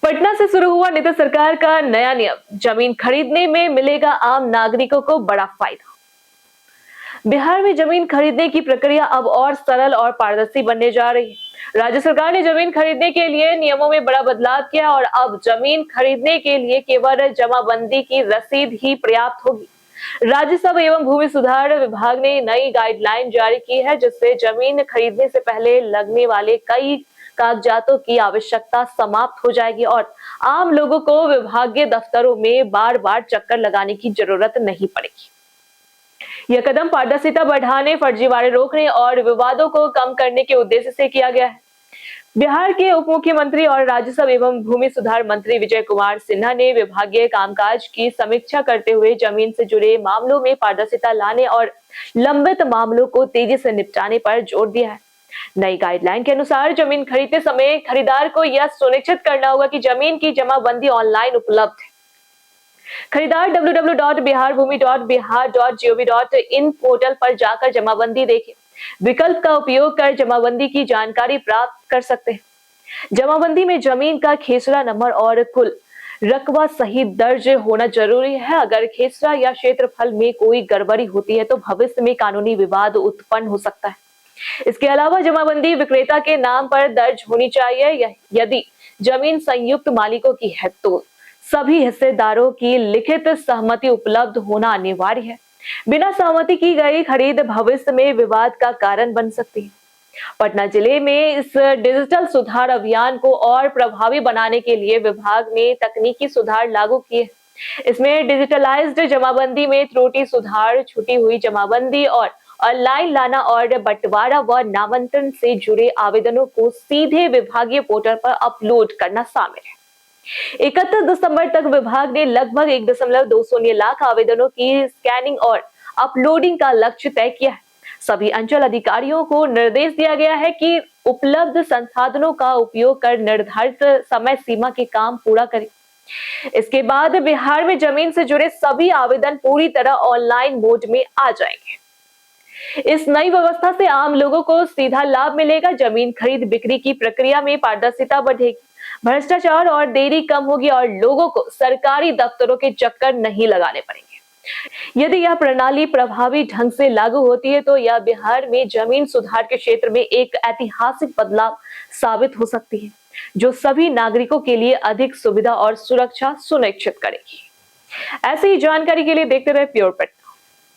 पटना से शुरू हुआ नीतीश सरकार का नया नियम, जमीन खरीदने में मिलेगा आम नागरिकों को बड़ा फायदा। बिहार में जमीन खरीदने की प्रक्रिया अब और सरल और पारदर्शी बनने जा रही है। राज्य सरकार ने जमीन खरीदने के लिए नियमों में बड़ा बदलाव किया और अब जमीन खरीदने के लिए केवल जमाबंदी की रसीद ही पर्याप्त होगी। राजस्व एवं भूमि सुधार विभाग ने नई गाइडलाइन जारी की है, जिससे जमीन खरीदने से पहले लगने वाले कई कागजातों की आवश्यकता समाप्त हो जाएगी और आम लोगों को विभागीय दफ्तरों में बार बार चक्कर लगाने की जरूरत नहीं पड़ेगी। यह कदम पारदर्शिता बढ़ाने, फर्जीवाड़े रोकने और विवादों को कम करने के उद्देश्य से किया गया है। बिहार के उप मुख्यमंत्री और राजस्व एवं भूमि सुधार मंत्री विजय कुमार सिन्हा ने विभागीय कामकाज की समीक्षा करते हुए जमीन से जुड़े मामलों में पारदर्शिता लाने और लंबित मामलों को तेजी से निपटाने पर जोर दिया है। नई गाइडलाइन के अनुसार जमीन खरीदते समय खरीदार को यह सुनिश्चित करना होगा कि जमीन की जमाबंदी ऑनलाइन उपलब्ध है। खरीदार www.biharbhumi.bihar.gov.in पोर्टल पर जाकर जमाबंदी देखें। विकल्प का उपयोग कर जमाबंदी की जानकारी प्राप्त कर सकते हैं। जमाबंदी में जमीन का खेसरा नंबर और कुल रकबा सही दर्ज होना जरूरी है। अगर खेसरा या क्षेत्रफल में कोई गड़बड़ी होती है तो भविष्य में कानूनी विवाद उत्पन्न हो सकता है। इसके अलावा जमाबंदी विक्रेता के नाम पर दर्ज होनी चाहिए। यदि जमीन संयुक्त मालिकों की है तो सभी हिस्सेदारों की लिखित सहमति उपलब्ध होना अनिवार्य है। बिना सहमति की गई खरीद भविष्य में विवाद का कारण बन सकती है। पटना जिले में इस डिजिटल सुधार अभियान को और प्रभावी बनाने के लिए विभाग ने तकनीकी सुधार लागू किए। इसमें डिजिटलाइज्ड जमाबंदी में त्रुटि सुधार, छूटी हुई जमाबंदी और ऑनलाइन लाना और बंटवारा व नामांतरण से जुड़े आवेदनों को सीधे विभागीय पोर्टल पर अपलोड करना शामिल है। 31 दिसंबर तक विभाग ने लगभग 1.2 लाख आवेदनों की स्कैनिंग और अपलोडिंग का लक्ष्य तय किया है। सभी अंचल अधिकारियों को निर्देश दिया गया है कि उपलब्ध संसाधनों का उपयोग कर निर्धारित समय सीमा के काम पूरा करें। इसके बाद बिहार में जमीन से जुड़े सभी आवेदन पूरी तरह ऑनलाइन मोड में आ जाएंगे। इस नई व्यवस्था से आम लोगों को सीधा लाभ मिलेगा। जमीन खरीद बिक्री की प्रक्रिया में पारदर्शिता बढ़ेगी, भ्रष्टाचार और देरी कम होगी और लोगों को सरकारी दफ्तरों के चक्कर नहीं लगाने पड़ेंगे। यदि यह प्रणाली प्रभावी ढंग से लागू होती है तो यह बिहार में जमीन सुधार के क्षेत्र में एक ऐतिहासिक बदलाव साबित हो सकती है, जो सभी नागरिकों के लिए अधिक सुविधा और सुरक्षा सुनिश्चित करेगी। ऐसी ही जानकारी के लिए देखते रहे प्योर पटना।